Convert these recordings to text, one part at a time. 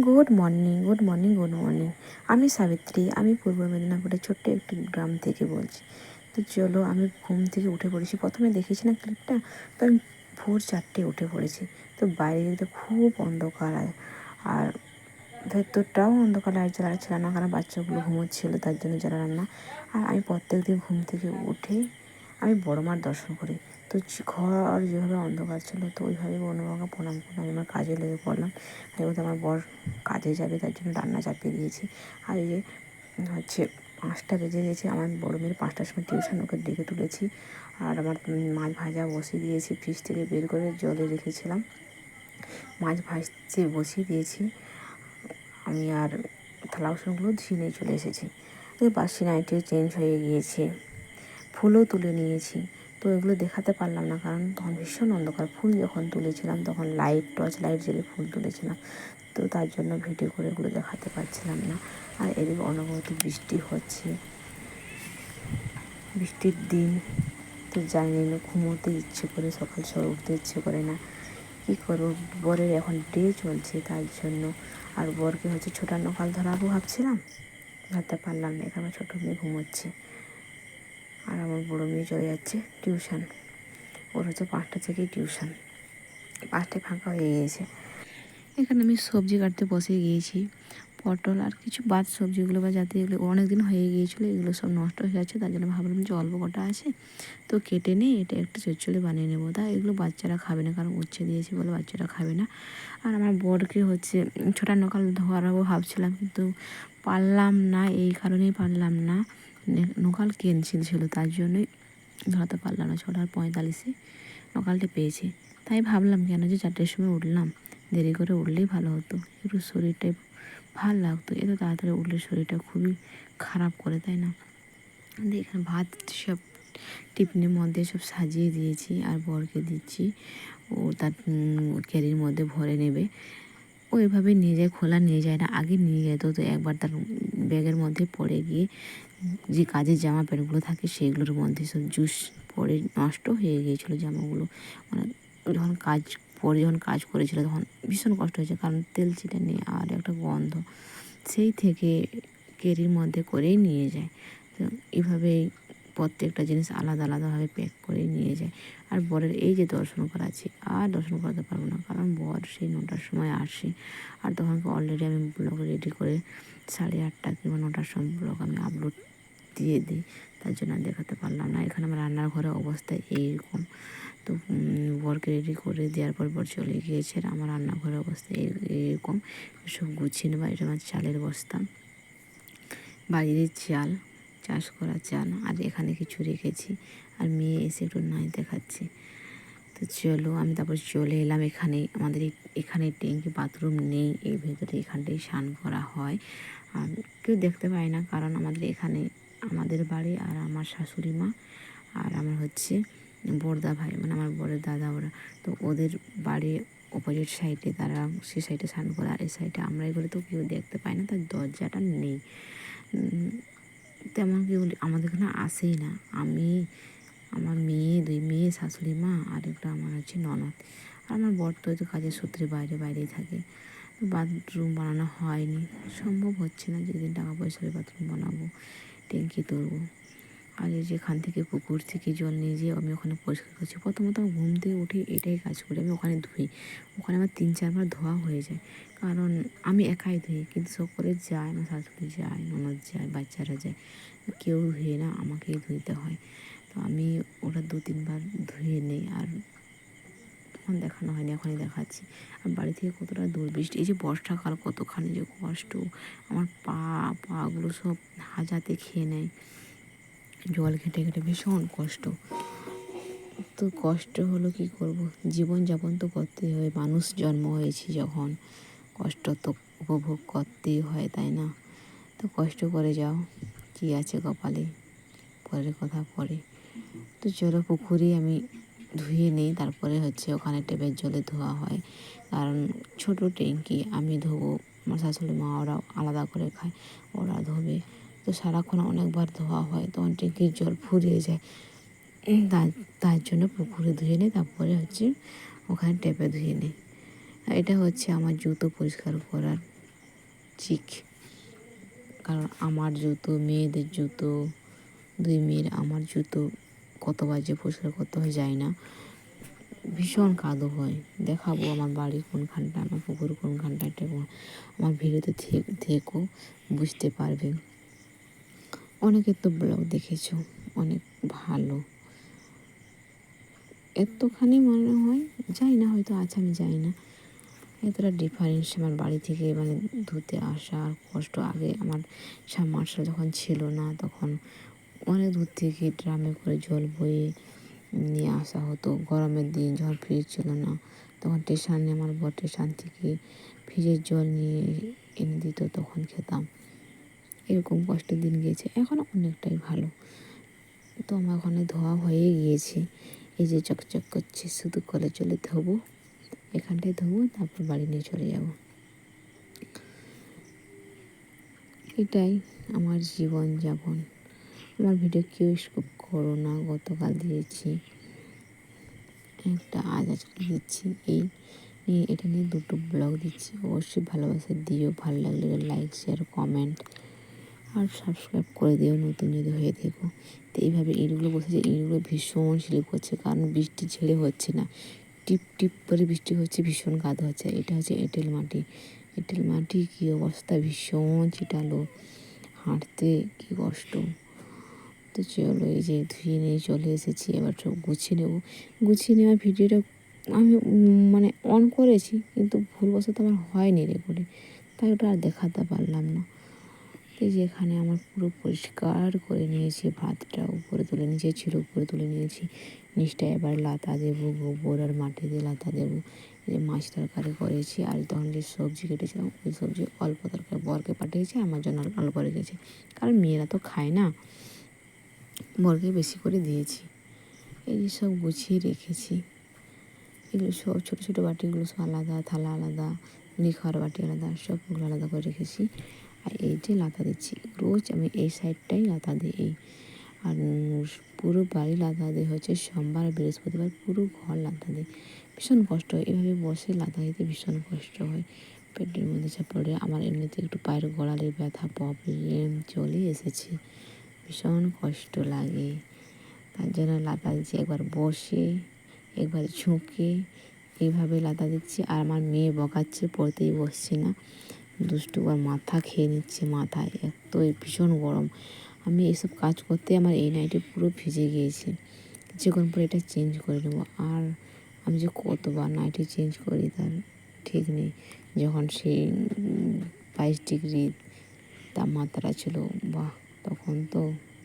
Good morning, good morning, good morning. আমি সাবিত্রী, আমি পূর্ব মেদিনীপুরের ছোট্ট একটি গ্রাম থেকে বলছি। তো চলো, আমি ঘুম থেকে উঠে পড়েছি। প্রথমে দেখেছি না ক্লিপটা, তো আমি ভোর 4টে উঠে পড়েছি। তো বাইরে তো খুব অন্ধকার, আর ভেতরটাও অন্ধকার, লাইট জ্বালানো ছিল না, কারণ বাচ্চাগুলো ঘুমোচ্ছিলো, তার জন্য জ্বালালাম না। আর আমি প্রত্যেক দিন ঘুম থেকে উঠে আমি বড় মার দর্শন করি। তো ঘর যেভাবে অন্ধকার ছিল, তো ওইভাবে বড় মাকে প্রণাম করে আমি আমার কাজে লেগে পড়লাম। আর বলতে আমার বর কাজে যাবে, তার জন্য রান্না চাপিয়ে দিয়েছি। আর এই যে হচ্ছে 5টা বেজে গেছে, আমার বড় মেয়ের 5টার সময় টিউশন, ওকে ডেকে তুলেছি। আর আমার মাছ ভাজা বসিয়ে দিয়েছি, ফ্রিজ থেকে বের করে জলে রেখেছিলাম, মাছ ভাজতে বসিয়ে দিয়েছি। আমি আর থালা বাসনগুলো ধুয়ে নিয়ে চলে এসেছি। তো বাসি নাইটিও চেঞ্জ হয়ে গিয়েছে, ফুলও তুলে নিয়েছি। তো এগুলো দেখাতে পারলাম না, কারণ তখন ভীষণ অন্ধকার। ফুল যখন তুলেছিলাম তখন টর্চ লাইট জ্বেলে ফুল তুলেছিলাম, তো তার জন্য ভিডিও করে এগুলো দেখাতে পারছিলাম না। আর এদিকে অনবরত বৃষ্টি হচ্ছে, বৃষ্টির দিন, তো জানি না, ঘুমোতে ইচ্ছে করে, সকাল সকাল উঠতে ইচ্ছে করে না। কী করবো, বরের এখন ডে চলছে, তার জন্য। আর বরকে হচ্ছে ছোটা নকাল ধরাবো ভাবছিলাম, ধরতে পারলাম না। এখানে আমার ছোটো মেয়ে ঘুমোচ্ছে, আর আমার বড়ো মেয়ে চলে যাচ্ছে টিউশন। ওর হচ্ছে 5টা থেকেই টিউশন, 5টায় ফাঁকা হয়ে গিয়েছে। এখানে আমি সবজি কাটতে বসে গিয়েছি, পটল আর কিছু বাদ সবজিগুলো বা যাতে এগুলো অনেক দিন হয়ে গিয়েছিলো, এগুলো সব নষ্ট হয়ে যাচ্ছে, তার জন্য ভাবলাম যে অল্প কটা আছে তো কেটে নিই, এটা একটু চচ্চড়ি বানিয়ে নেবো। তা এগুলো বাচ্চারা খাবে না, কারণ উচ্ছে দিয়েছি বলে বাচ্চারা খাবে না। আর আমার বরকে হচ্ছে ছোটা নকাল ধরাবো ভাবছিলাম, কিন্তু পারলাম না, এই কারণেই পারলাম না, নকাল ক্যান্সেল ছিল, তার জন্যই ধরাতে পারলাম না। 6:45 নকালটা পেয়েছি, তাই ভাবলাম কেন যে 4টের সময় উঠলাম, দেরি করে উঠলেই ভালো হতো, একটু শরীরটাই ভাল লাগতো। এত তাড়াতাড়ি উঠলে শরীরটা খুবই খারাপ করে, তাই না? এখানে ভাত সব টিফিনের মধ্যে সব সাজিয়ে দিয়েছি, আর বরকে দিচ্ছি, ও তার ক্যারির মধ্যে ভরে নেবে। ও এভাবে নিয়ে যায়, খোলা নিয়ে যায় না, আগে নিয়ে যেত, তো একবার তার ব্যাগের মধ্যে পড়ে গিয়ে যে কাজের জামা প্যান্টগুলো থাকে সেগুলোর মধ্যে সব জুস পড়ে নষ্ট হয়ে গিয়েছিলো জামাগুলো। মানে যখন কাজ করেছিল তখন ভীষণ কষ্ট হয়েছে, কারণ তেল চিটে নেই আর একটা গন্ধ, সেই থেকে ক্যারির মধ্যে করেই নিয়ে যায়। তো এইভাবেই প্রত্যেকটা জিনিস আলাদা আলাদাভাবে প্যাক করে নিয়ে যায়। আর বরের এই যে দর্শন করাচ্ছি, আর দর্শন করাতে পারবো না, কারণ বর সেই 9টার সময় আসে। আর তখন অলরেডি আমি ব্লগ রেডি করে 8:30 কিংবা 9টার সময় ব্লগ আমি আপলোড দিয়ে দিই, তার জন্য দেখাতে পারলাম না। এখানে আমার রান্নার ঘরের অবস্থা এইরকম। তো বরকে রেডি করে দেওয়ার পর বর চলে গিয়েছে, আর আমার রান্নাঘরের অবস্থা এরকম। সব গুছিয়ে নেবো। এটা আমার চালের বস্তা, বাড়ির চাল, চাষ করা চাল, আর এখানে কিছু রেখেছি। আর মেয়ে এসে একটু নাই দেখাচ্ছে। তো চলো, আমি তারপর চলে এলাম এখানে। আমাদের এখানে ট্যাঙ্কি বাথরুম নেই, এই ভেতরে এখানটাই স্নান করা হয়। আর কেউ দেখতে পায় না, কারণ আমাদের এখানে আমাদের বাড়ি, আর আমার শাশুড়ি মা, আর আমার হচ্ছে বড়দা ভাই, মানে আমার বড়ের দাদা, ওরা তো ওদের বাড়ি অপোজিট সাইডে, তারা সে সাইডে স্নান করে, আর এই সাইডে আমরা এগুলো তো কেউ দেখতে পায় না, তার দরজাটা নেই। তেমন কেউ আমাদের এখানে আসেই না। আমি, আমার মেয়ে, 2 মেয়ে, শাশুড়ি মা, আর একটা আমার হচ্ছে ননদ। আর আমার বর তো হয়তো কাজের সূত্রে বাইরেই থাকে। বাথরুম বানানো হয়নি, সম্ভব হচ্ছে না। যেদিন টাকা পয়সা হবে বাথরুম বানাবো, ট্যাঙ্কি তুলবো। আর এই যেখান থেকে পুকুর থেকে জল নিয়ে যেয়ে আমি ওখানে পরিষ্কার করছি। প্রথমত আমি ঘুম থেকে উঠে এটাই কাজ করি, আমি ওখানে ধুই। ওখানে আমার 3-4 বার ধোয়া হয়ে যায়, কারণ আমি একাই ধুই, কিন্তু সকলে যায়, আমার শাশুড়ি যায়, ননদ যায়, বাচ্চারা যায়, কেউ ধুয়ে না, আমাকেই ধুইতে হয়। তো আমি ওটা 2-3 বার ধুয়ে নিই। আর তখন দেখানো হয়নি, এখনই দেখাচ্ছি। আর বাড়ি থেকে কতটা দূর, বৃষ্টি, এই যে বর্ষাকাল, কতখানি যে কষ্ট। আমার পাগুলো সব হাজাতে খেয়ে নেয়, জল ঘেঁটে ঘেঁটে, ভীষণ কষ্ট। তো কষ্ট হলো, কি করব, জীবনযাপন তো করতেই হয়, মানুষ জন্ম হয়েছি যখন, কষ্ট তো উপভোগ করতেই হয়, তাই না? তো কষ্ট করে যাও, কী আছে কপালে, পরের কথা পরে। তো চলো, পুকুরে আমি ধুয়ে নিই, তারপরে হচ্ছে ওখানে টেপের জলে ধোয়া হয়, কারণ ছোট ট্যাঙ্কি, আমি ধোবো, আমার শাশুড়ি মা ওরা আলাদা করে খায়, ওরা ধোবে। তো সারাক্ষণ অনেকবার ধোয়া হয়, তখন ট্যাঙ্কির জল ফুরিয়ে যায়। তার জন্য পুকুরে ধুয়ে নিই, তারপরে হচ্ছে ওখানে টেপে ধুয়ে নিই। এটা হচ্ছে আমার জুতো পরিষ্কার করার চিক, কারণ আমার জুতো, মেয়েদের জুতো, 2 মেয়ের আমার জুতো কতবার যে পরিষ্কার করতে হয় যায় না, ভীষণ কাদো হয়। দেখাবো আমার বাড়ি কোনখানটা, আমার পুকুর কোনখানটা, এটা আমার ভিডিওতে থেকো, বুঝতে পারবে। অনেকের তো ব্লগ দেখেছো, অনেক ভালো, এতখানি মনে হয়, যাই না, হয়তো আছে, আমি যাই না, এতটা ডিফারেন্স আমার বাড়ি থেকে মানে ধুতে আসা আর কষ্ট। আগে আমার সাবমার্শাল যখন ছিল না, তখন অনেক দূর থেকে ড্রামে করে জল বয়ে নিয়ে আসা হতো। গরমের দিন যখন ফ্রিজ ছিল না, তখন স্টেশনে আমার বর স্টেশন থেকে ফ্রিজের জল নিয়ে এনে দিত, তখন খেতাম। এরকম কষ্টের দিন গিয়েছে, এখন অনেকটাই ভালো। তো আমার ওখানে ধোয়া হয়ে গিয়েছে, এই যে চকচক করছে, শুধু কলে চলে ধোবো, এখানটায় ধোবো, তারপর বাড়ি নিয়ে চলে যাব। এটাই আমার জীবনযাপন। আমার ভিডিও কেউ স্কিপ করো না, গতকাল দিয়েছি একটা, আজকে দিচ্ছি, এটা নিয়ে 2টো ব্লগ দিচ্ছি। অবশ্যই ভালোবাসা দিও, ভালো লাগলে লাইক, শেয়ার, কমেন্ট আর সাবস্ক্রাইব করে দিও নতুন যদি হয়ে থেকো। তো এইভাবে ইঁটগুলো বসেছে, ইঁটগুলো ভীষণ স্লিপ করছে, কারণ বৃষ্টি ছেড়ে হচ্ছে না, টিপ টিপ করে বৃষ্টি হচ্ছে, ভীষণ কাদা হচ্ছে। এটা হচ্ছে এঁটেল মাটি, এঁটেল মাটি কী অবস্থা, ভীষণ ছিটালো, হাঁটতে কী কষ্ট। তো চলো, এই যে ধুয়ে নিয়ে চলে এসেছি, এবার সব গুছিয়ে নেবো। গুছিয়ে নেওয়ার ভিডিওটা আমি মানে অন করেছি, কিন্তু ভুলবশত আমার হয়নি রেকর্ডে, তাই ওটা আর দেখাতে পারলাম না। এই যে এখানে আমার পুরো পরিষ্কার করে নিয়েছি, ভাতটা উপরে তুলে নিয়েছি, ছিল উপরে তুলে নিয়েছি, নিচটা এবার লাতা দেবো, গোবর আর মাটি দিয়ে লাতা দেবো। এই যে মাছ তরকারি করেছি, আর তখন যে সবজি কেটেছিলাম, ওই সবজি অল্প তরকারি বরকে পাঠিয়েছি, আমার জন্য অল্প রেখেছি, কারণ মেয়েরা তো খায় না, বরকে বেশি করে দিয়েছি। এই যে সব গুছিয়ে রেখেছি, এগুলো সব ছোটো ছোটো বাটিগুলো সব আলাদা, থালা আলাদা, খাওয়ার বাটি আলাদা, সবগুলো আলাদা করে রেখেছি। আর এই যে লাতা দিচ্ছি, রোজ আমি এই সাইডটাই লাতা দিই, আর পুরো বাড়ি লাতা দিই হচ্ছে সোমবার আর বৃহস্পতিবার, পুরো ঘর লাতা দিই। ভীষণ কষ্ট হয়, এভাবে বসে লাতা দিতে ভীষণ কষ্ট হয়, পেটের মধ্যে চাপ পড়ে। আমার এমনিতে একটু পায়ের গোড়ালির ব্যথা প্রবলেম চলে এসেছে, ভীষণ কষ্ট লাগে, তার জন্য লাতা দিচ্ছি, একবার বসে, একবার ঝুঁকে, এইভাবে লাতা দিচ্ছি। আর আমার মেয়ে বকাচ্ছে, পড়তেই বসছে না, দুষ্টু, আর মাথা খেয়ে নিচ্ছে, মাথায় এত ভীষণ গরম। আমি এইসব কাজ করতে আমার এই নাইটি পুরো ভিজে গিয়েছে, কিছুক্ষণ পরে এটা চেঞ্জ করে নেবো। আর আমি যে কতবার নাইটি চেঞ্জ করি তার ঠিক নেই। যখন সেই 22 ডিগ্রি তাপমাত্রা ছিল, বাহ, তখন তো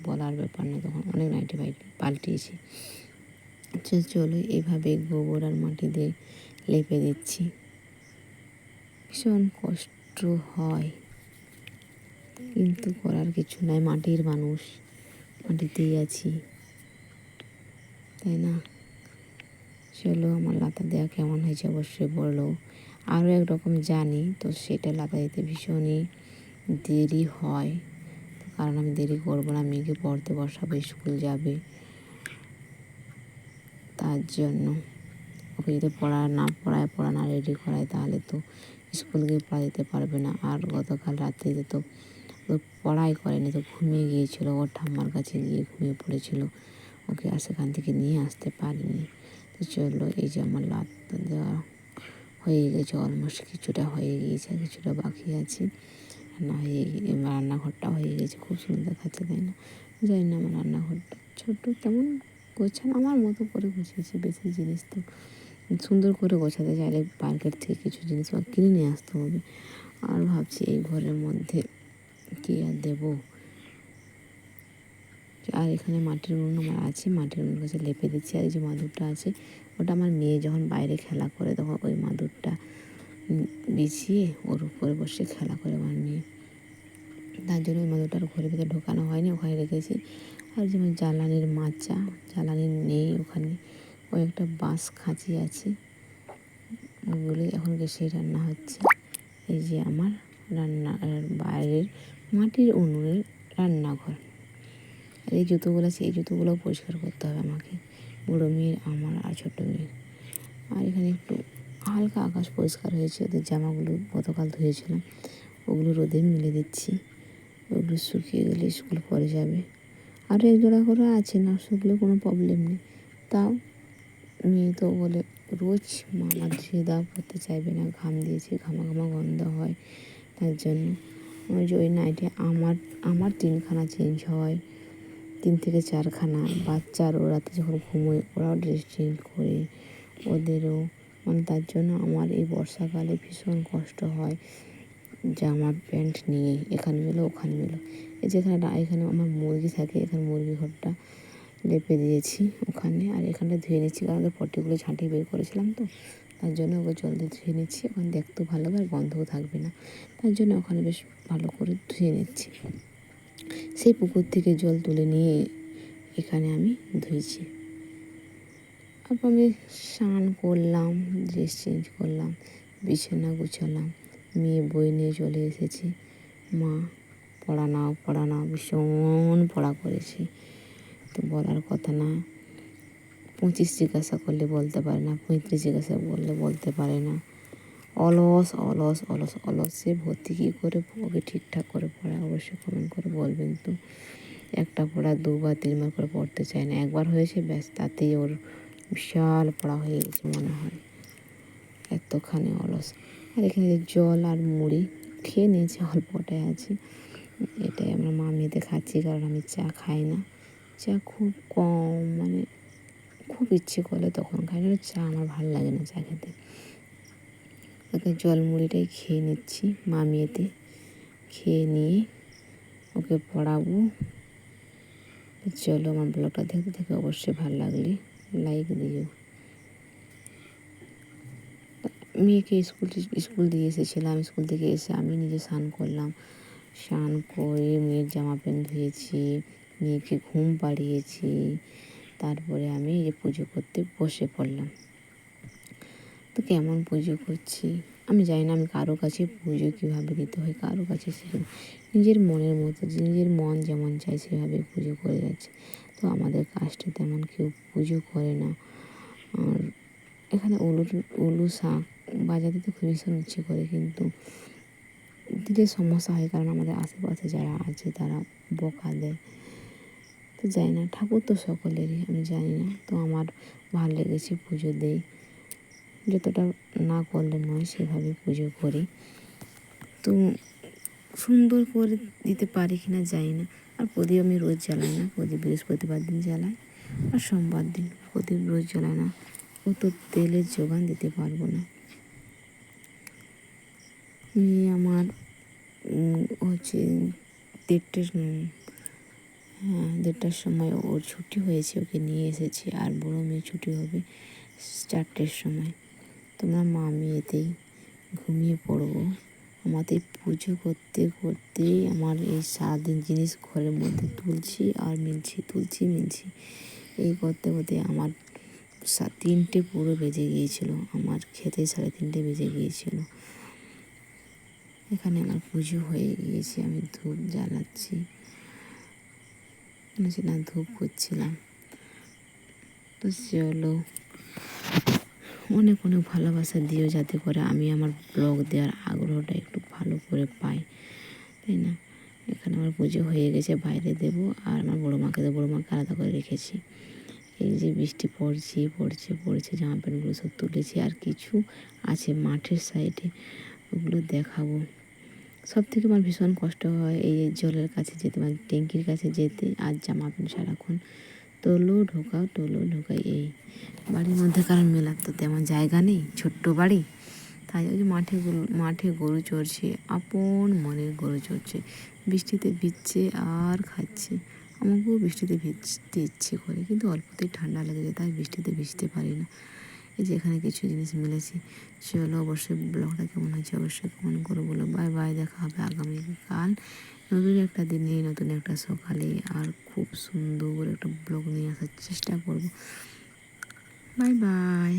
বলার ব্যাপার না, তখন অনেক নাইটি পাল্টিয়েছি। চলো, এইভাবে গোবর আর মাটি দিয়ে লেপে দিচ্ছি, ভীষণ কষ্ট হয়, কিন্তু করার কিছু নাই, মাটির মানুষ, মাটিতেই আছি, তাই না। চলো, আমার লাতা দেওয়া কেমন হয়েছে অবশ্যই বলো। আরও একরকম জানি, তো সেটা লাতা দিতে ভীষণই দেরি হয়, কারণ আমি দেরি করবো না, মেয়েকে পড়তে বসাবো, স্কুল যাবে, তার জন্য। ওকে যদি পড়া না রেডি করায়, তাহলে তো স্কুল গিয়ে পড়া দিতে পারবে না। আর গতকাল রাত্রিতে তো পড়াই করেনি, তো ঘুমিয়ে গিয়েছিল, ওর ঠাম্মার কাছে গিয়ে ঘুমিয়ে পড়েছিল, ওকে আর সেখান থেকে নিয়ে আসতে পারিনি। তো চলো, এই যে আমার লাতা দেওয়া হয়ে গেছে, অলমোস্ট কিছুটা হয়ে গিয়েছে, কিছুটা বাকি আছে, রান্নাঘরটা হয়ে গেছে, খুব সুন্দর দেখাচ্ছে, তাই না। জানি না, আমার রান্নাঘরটা ছোট, তেমন গোছানো, আমার মতো করে গুছিয়েছি, বেশি জিনিস তো সুন্দর করে গোছাতে চাইলে মার্কেট থেকে কিছু জিনিস কিনে নিয়ে আসতে হবে। আর ভাবছি এই ঘরের মধ্যে কী আর দেবো। আর এখানে মাটির উনুন আমার আছে, মাটির উনুন কাছে লেপে দিচ্ছি। আর এই যে মাদুরটা আছে, ওটা আমার মেয়ে যখন বাইরে খেলা করে, তখন ওই মাদুরটা বিছিয়ে ওর উপরে বসে খেলা করে আমার মেয়ে, তার জন্য ওই মাদুরটার ঘরের ভিতরে ঢোকানো হয়নি, ওখানে রেখেছি। আর যেমন জ্বালানির মাচা, জ্বালানি নেই ওখানে, ওই একটা বাঁশ খাঁচি আছে, ওগুলো এখন গ্যাসেই রান্না হচ্ছে। এই যে আমার বাইরের মাটির উনুনের রান্নাঘর। আর এই জুতোগুলো আছে, এই জুতোগুলোও পরিষ্কার করতে হবে আমাকে, বড়ো মেয়ের, আমার আর ছোটো মেয়ের। আর এখানে একটু হালকা আকাশ পরিষ্কার হয়েছে, ওদের জামাগুলো গতকাল ধুয়েছিলাম, ওগুলো রোদে মেলে দিচ্ছি। ওগুলো শুকিয়ে গেলে স্কুল পরে যাবে। আরও এক জোড়া করে আছে, না শুকলে কোনো প্রবলেম নেই। তাও মেয়ে তো বলে রোজ মামা ধুয়ে দাও, পরতে চাইবে না, ঘাম দিয়েছে, ঘামা ঘামা গন্ধ হয়। তার জন্য ওই যে ওই নাইটে আমার 3খানা চেঞ্জ হয়, 3 থেকে 4খানা। বাচ্চারও রাতে যখন ঘুমোয় ওরাও ড্রেস চেঞ্জ করে, ওদেরও মানে তার জন্য আমার এই বর্ষাকালে ভীষণ কষ্ট হয়। জামা প্যান্ট নিয়ে এখানে মেলো ওখানে মেলো। এই যেখানে এখানে আমার মুরগি থাকে, এখানে মুরগি ঘরটা লেপে দিয়েছি ওখানে, আর এখানটা ধুয়ে নিচ্ছি কারণ ওদের পটিগুলো ঝাঁটিয়ে বের করেছিলাম তো, তার জন্য ওকে জল দিয়ে ধুয়ে নিচ্ছি। ওখানে দেখতেও ভালো হবে আর গন্ধও থাকবে না, তার জন্য ওখানে বেশ ভালো করে ধুয়ে নিচ্ছি। সেই পুকুর থেকে জল তুলে নিয়ে এখানে আমি ধুয়েছি। তারপর আমি স্নান করলাম, ড্রেস চেঞ্জ করলাম, বিছানা গুছালাম, মেয়ে বই নিয়ে চলে এসেছি। মা পড়া নাও ভীষণ পড়া করেছি, তো বলার কথা না। 25 জিজ্ঞাসা করলে বলতে পারে না, 35 জিজ্ঞাসা করলে বলতে পারে না। অলস অলস অলস অলস। সে ভর্তি কী করে ওকে ঠিকঠাক করে পড়ায় অবশ্যই কমেন্ট করে বলবেন তো। একটা পড়া 2 বা 3 বার করে পড়তে চায় না, একবার হয়েছে ব্যাস, তাতেই ওর বিশাল পড়া হয়ে গেছে মনে হয়, এতখানি অলস। আর এখানে জল আর মুড়ি খেয়ে নিয়েছি, অল্পটাই আছে। এটাই আমরা মা মেয়েতে খাচ্ছি, কারণ আমি চা খাই না। চা খুব কম, মানে খুব ইচ্ছে করলে তখন খাই না, চা আমার ভালো লাগে না চা খেতে। ওকে জল মুড়িটাই খেয়ে নিচ্ছি মা মেয়েতে। খেয়ে নিয়ে ওকে পড়াবো। চলো, আমার ব্লগটা দেখতে থেকে অবশ্যই ভালো লাগলে লাইক দিও। মেয়েকে স্কুল দিয়ে এসেছিলাম, স্কুল থেকে এসে আমি নিজে স্নান করলাম। স্নান করে মেয়ের জামা প্যান্ট ধুয়েছি, মেয়েকে ঘুম পাড়িয়েছি। তারপরে আমি এই পুজো করতে বসে পড়লাম। তো কেমন পুজো করছি আমি জানি না, আমি কারো কাছে পুজো কীভাবে দিতে হয় কারো কাছে শিখে, নিজের মনের মতো নিজের মন যেমন চায় সেভাবে পুজো করে যাচ্ছে। তো আমাদের কাস্টে তেমন কেউ পুজো করে না। আর এখানে উলু শাক বাজাতে তো ভীষণ ইচ্ছে করে, কিন্তু দিলে সমস্যা হয়, কারণ আমাদের আশেপাশে যারা আছে তারা বকা দেয়। তো জানি না, ঠাকুর তো সকলেরই, আমি জানি না। তো আমার ভালো লেগেছে, পুজো দেই, যতটা না করলে নয় সেভাবে পুজো করি। তো সুন্দর করে দিতে পারি কিনা জানি না। আর প্রদীপ আমি রোজ জ্বালাই না, প্রদীপ বৃহস্পতিবার দিন জ্বালাই আর সোমবার দিন। প্রদীপ রোজ জ্বালাই না, ও তো তেলের যোগান দিতে পারবো না। মেয়ে আমার হচ্ছে 1:30টার সময় ওর ছুটি হয়েছে, ওকে নিয়ে এসেছি। আর বড়ো মেয়ে ছুটি হবে 4টের সময়। তোমরা মা মেয়েতেই ঘুমিয়ে পড়বো। আমাদের পুজো করতে করতেই আমার এই সারাদিন জিনিস ঘরের মধ্যে তুলছি আর মিলছি। এই করতে করতে আমার 3টে পুরো বেজে গিয়েছিল, আমার খেতে 3:30 বেজে গিয়েছিল। এখানে আমার পুজো হয়ে গিয়েছে, আমি ধূপ জ্বালাচ্ছি, না ধূপ করছিলাম। তো চলো, অনেক অনেক ভালোবাসা দিও, যাতে করে আমি আমার ব্লগ দেওয়ার আগ্রহটা একটু ভালো করে পাই, তাই না। এখানে আমার পুজো হয়ে গেছে, বাইরে দেবো আর আমার বড়ো মাকে দেবো, বড়ো মাকে আলাদা করে রেখেছি। এই যে বৃষ্টি পড়ছে, জামা প্যান্টগুলো সব তুলেছি, আর কিছু আছে মাঠের সাইডে, ওগুলো দেখাবো। সব থেকে আমার ভীষণ কষ্ট হয় এই জলের কাছে যেতে, মানে ট্যাঙ্কির কাছে যেতে, আর জামা প্যান্ট সারাক্ষণ তোলো ঢোকাই। এই বাড়ির মধ্যে কারণ মেলার তো তেমন জায়গা নেই, ছোট্ট বাড়ি, তাই ওই যে মাঠে গরু চড়ছে, আপন মনের গরু চড়ছে, বৃষ্টিতে ভিজছে আর খাচ্ছে। আমাকেও বৃষ্টিতে ভিজতে ইচ্ছে করে, কিন্তু অল্পতেই ঠান্ডা লেগে যায়, তাই বৃষ্টিতে ভিজতে পারি না। এই যে এখানে কিছু জিনিস মিলেছে। চলো, অবশ্যই ব্লগটা কেমন হয়েছে অবশ্যই কমেন্ট করে বলো। বাই, দেখা হবে আগামীকাল নতুন একটা দিনে, নতুন একটা সকালে, আর খুব সুন্দর একটা ব্লগ নিয়ে আসার চেষ্টা করব। বাই।